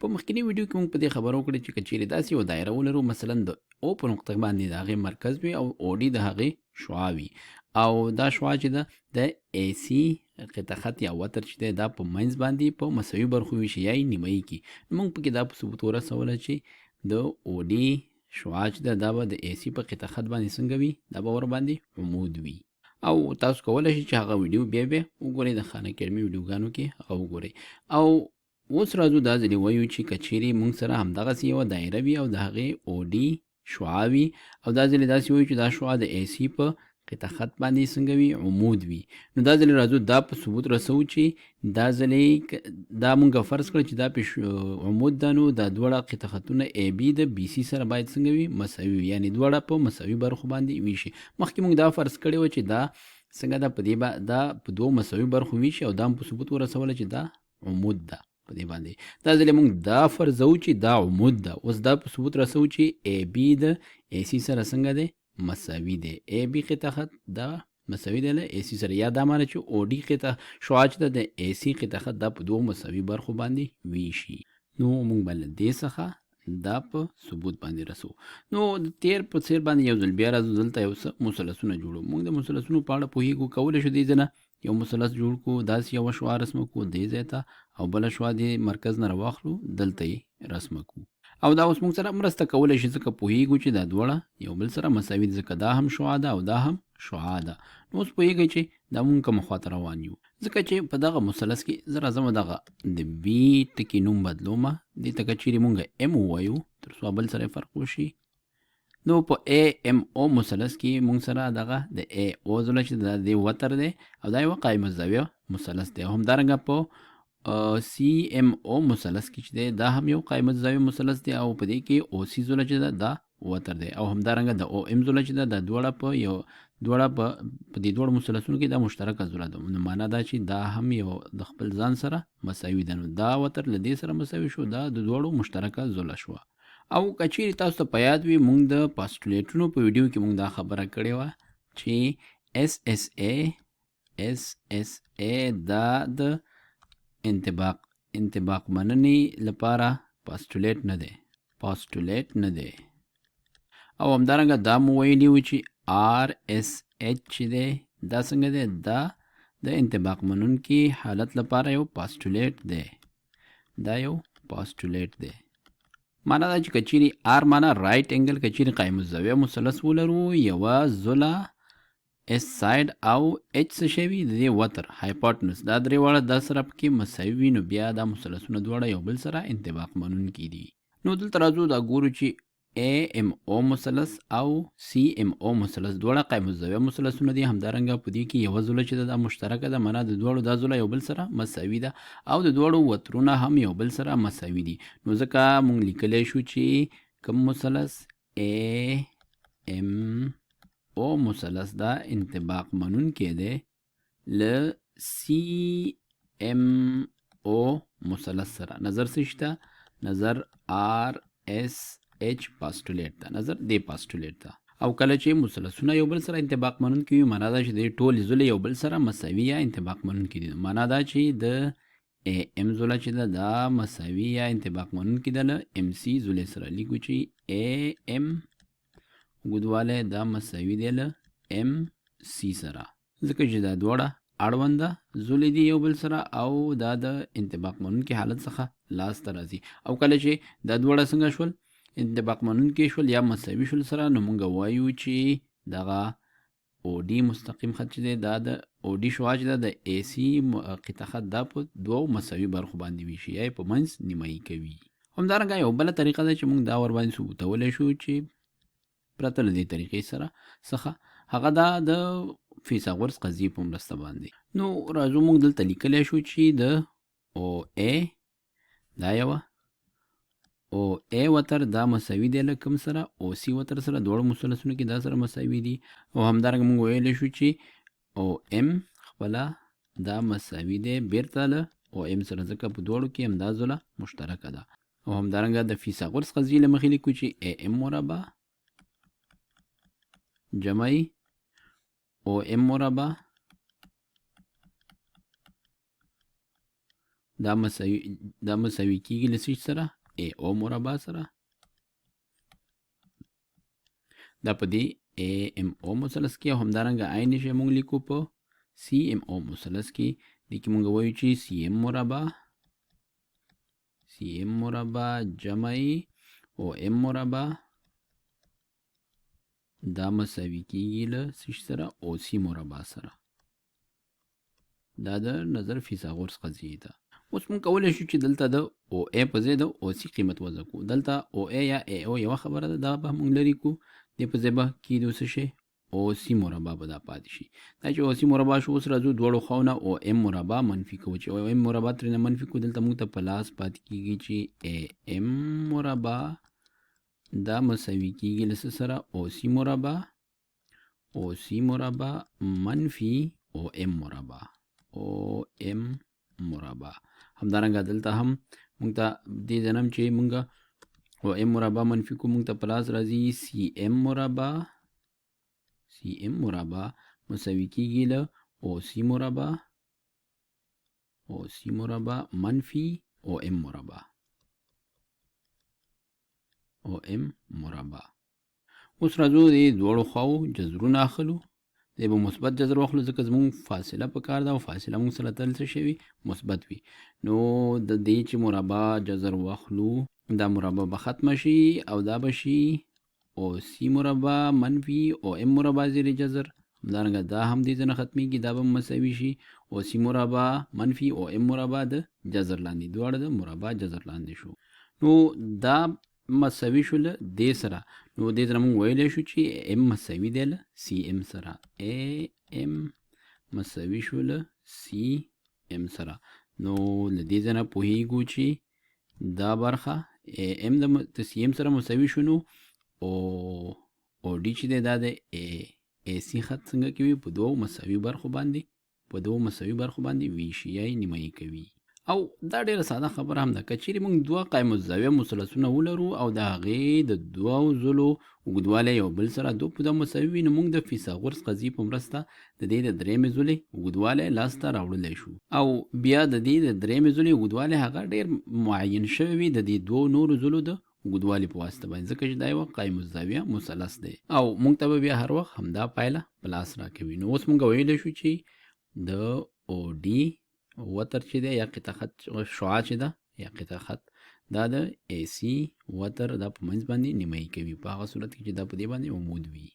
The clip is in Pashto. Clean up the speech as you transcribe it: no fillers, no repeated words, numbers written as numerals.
په مخکینی ویډیو کې موږ په دې خبرو وکړې چې که چیرې داسې یوه دایره ولرو مثلا د او په نقطه باندې د هغې مرکز وي او او ډي د هغې شعاع وي او دا شعاع چې ده د ای سي قطع خط یا وتر چې دی دا په منځ باندې په مساوي برخو ویشي یا یې نیمایي کړي. نو موږ پکې دا په ثبوت ورسوله چې د او ډي شعاع چې ده دا به د ای سي په قطع خط باندې څنګه وي، دا به ورباندې عمود وي. او تاسو کولی شئ چې هغه ویډیو بیا وګورئ، د خان اکیډمي ویډیوګانو کې هغه وګورئ. او اوس راځو دا ځلې وایو چې که چیرې موږ سره همدغسې یوه دایره وي او د هغې او ډي شعاع وي او دا ځلې داسې وایو چې دا شعاع د ای سي په قطع خط باندې څنګه وي، عمود وي. نو دا ځلې راځو دا په ثبوت رسوو چې دا ځلې دا موږ فرض کړه چې دا عمود ده، نو دا دواړه قطع خطونه ای بي د بي سي سره باید څنګه وي، مساوي وي، یعنې دواړه په مساوي برخو باندې ویشي. مخکې موږ دا فرض کړی و چې دا څنګه ده، په دې دا په دوو مساوي برخو ویشي او دا هم په ثبوت ورسوله چې دا عمود ده په دې باندې. دا ځلې موږ دا فرضوو چې دا عمود ده. اوس دا په ثبوت رسوو چې ای بي د ای سي سره څنګه دی، مساوي دی. ای بي قطع خط دا مساوي دی له ای سي سره، یا دا معنی چې او ډي قطع شعاع چې ده د ای سي قطع خط دا په دوو مساوي برخو باندې ویشي. نو موږ به له دې څخه دا په ثبوت باندې رسو. نو د تیر په څیر باندې یو ځل بیا راځو، دلته یو څه مثلثونه جوړو. موږ د مثلثونو په اړه پوهېږو، کولی شو دې ځنه یو مثلث جوړ کړو، داسې یوه شعاع رسمه کړو دې ځای ته، او بله شعاع دې مرکز نه راواخلو دلته یې رسمه کړو. او دا اوس موږ سره مرسته کولی شي ځکه پوهېږو چې دا دواړه یو بل سره مساوي دي، ځکه دا هم شعاع ده او دا هم شعاع ده. نو اوس پوهېږئ چې دا موږ کومه خواته روان یو، ځکه چې په دغه مثلث کې زه راځم دغه د بي ټکي نوم بدلومه، دې ته که چیرې مونږ ام ووایو تر څو بل سره فرق وشي. نو په ای ام او مثلث کې مونږ سره دغه د ای او ځله چې دا د وتر دی او دا یوه قایمه زاویه مثلث دی. همدارنګه په سی ام او مثلث کې چې دی دا هم یو قایمه زاویه مثلث دی او په دې کې او سی ځله چې دا وتر دی. او همدارنګه د او ام ځله چې دا دواړه په دې دواړو مثلثونو کې دا مشترکه ځله ده. نو معنا دا چې دا هم یو د خپل ځان سره مساوي ده. نو دا وتر له دې سره مساوي شو، دا د دواړو مشترکه ځله شوه. او که چیرې تاسو ته په یاد وي موږ د پاسټولیټونو په ویډیو کې موږ دا خبره کړې وه چې اس اس ای دا د انطباق مننې لپاره پاسټولیټ نه دی. او همدارنګه دا مو ویلي و چې آر اس ایچ چې دی دا څنګه دی، دا د انطباق منونکي حالت لپاره یو پاسټولیټ دی. دا یو پاسټولیټ دی. معنا دا چې که چیرې آر معنا رایټ انګل، که چیرې قایم الزاویه مثلث ولرو، یوه ځله اس ساید او ایچ څه شی وي، د دې وتر هایپاټنس، دا درې واړه دا سره پکې مساوي وي، نو بیا دا مثلثونه دواړه یو بل سره انطباق منونکي دي. نو دلته راځو دا ګورو چې ای ام او مثلث او سی ام او مثلث دواړه قایم الزاویه مثلثونه دي. همدارنګه په دې کې یوه ځله چې ده دا مشترکه ده، معنا د دواړو دا ځله یو بل سره مساوي ده او د دواړو وترونه هم یو بل سره مساوي دي. نو ځکه موږ لیکلی شو چې کوم مثلث ای ام او مثلث دا انطباق منونکی دی له سی ام او مثلث سره. نظر څه شته، نظر آر اس ایچ پاسټولیټ ده، نظر دې پاسټولیټ ده. او کله چې مثلثونه یو بل سره انطباق منونکي وي، معنا دا چې د ټولې ځلې یو بل سره مساوي یا انطباق منونکي دي. معنا دا چې د ای ام ځله چې ده دا مساوي یا انطباق منونکي ده له ام سی ځلې سره. لیکو چې ای ام اوږدوالی دا مساوي دی له ام سی سره، ځکه چې دا دواړه اړونده ځلې دي یو بل سره او دا د انطباق منونکي حالت څخه لاسته راځي. او کله چې دا دواړه څنګه شول، انطباق منونکي شول یا مساوي شول سره، نو موږ وایو چې دغه او ډي مستقیم خط چې دی دا د او ډي شعاع چې ده د ای سي قطع خط دا په دوو مساوي برخو باندې ویشي یا یې په منځ نیمایي کوي. همدارنګه یو بله طریقه ده چې موږ دا ورباندې ثبوتولی شو چې پرته له دې طریقې څخه هغه دا د فیثاغورس قضیې په مرسته باندې. نو راځو موږ دلته لیکلی شو چې د او ای دا یوه او ای وتر دا مساوي دی له کوم سره، او سی وتر سره، دواړو مثلثونو کې دا سره مساوي دي. او همدارنګه موږ ویلی شو چې او ام خپله دا مساوي دی بیرته له او ام سره، ځکه په دواړو کې همدا ځله مشترکه ده. او همدارنګه د فیثاغورس قضیې له مخې لیکو چې ای ام مربع جمعی او ام مربع دا مساوي کیږي له څه سره ای او مربع سره. دا په دې ای ام او مثلث کې او همدارنګه عین شی مونږ لیکو په سی ام او مثلث کې. دې کې مونږ وایو چې سی ام مربع جمع او ام مربع دا مساوي کیږي له څه سره او سی مربع سره. دا د نظر فیثاغورس قضیه ده. اوس مونږ کولی شو چې دلته د او ای په ځای د او سی قیمت وضع کړو. دلته او ای یا ای او یوه خبره ده، دا به مونږ لرې کړو. دې په ځای به کیدو څه شی او سی مربع به دا پاتې شي. دا چې او سی مربع شو، اوس راځو دواړو خواونه او ام مربع منفي کوو. چې او ام مربع ترېنه منفي کوو، دلته مونږ ته په لاس پاتې کیږي چې ای ام مربع دا مساوي کیږي له څه سره او سی مربع منفي او ام مربع همدارنګه دلته هم مونږ ته دې ځنم چې مونږ او ام مربع منفي کو، مونږ ته پلاس راځي سی ام مربع مساوي کیږي له او سی مربع منفي او ام مربع اوس راځو دې دواړو خواو جذرونه اخلو. دی به مثبت جذر واخلو ځکه زمونږ فاصله په کار ده او فاصله مونږ سره تل څه شوي مثبت وي. نو د دې چې مربع جذر واخلو، دا مربع به ختمه شي او دا به شي او سی مربع منفي او ام مربع زیر جذر. همدارنګه دا هم دې ځنه ختمیږي، دا به مساوي شي او سی مربع منفي او ام مربع د جذر لاندې، دواړه د مربع جذر لاندې شو. نو دا مساوي شو له دې سره. نو دې سره مونږ ویلی شو چې ام مساوي دی له سی ام سره. ای ام مساوي شو له سی ام سره. نو له دې ځنه پوهیږو چې دا برخه ای ام د سی ام سره مساوي شو. نو او ډي چې دی دا د ای سی خط څنګه کوي په دوو مساوي برخو باندې ویشي یا یې نیمایي کوي. او دا ډیره ساده خبره هم ده. که چیرې موږ دوه قایم الزاویه مثلثونه ولرو او د هغې د دوو ځلو اوږدوالی یو بل سره دوه مساوي وي، نو موږ د فیثاغورس قضیې په مرسته د دې د درېیمې ځلې اوږدوالی لاسته راوړلی شو. او بیا د دې د درېیمې ځلې اوږدوالی هغه ډېر معین شوی وي د دې دوو نورو ځلو د اوږدوالي په واسطه باندې، ځکه چې دا یوه قایم الزاویه مثلث دی او موږ ته به بیا هر وخت همدا پایله په لاس راکوي. نو اوس موږ ویلی شو چې د او ډي وتر چې دی یا قطع خط شعاع چې ده یا قطع خط دا د ای سی وتر دا په منځ باندې نیمایي کوي، په هغه صورت کې چې دا په دې باندې عمود وي.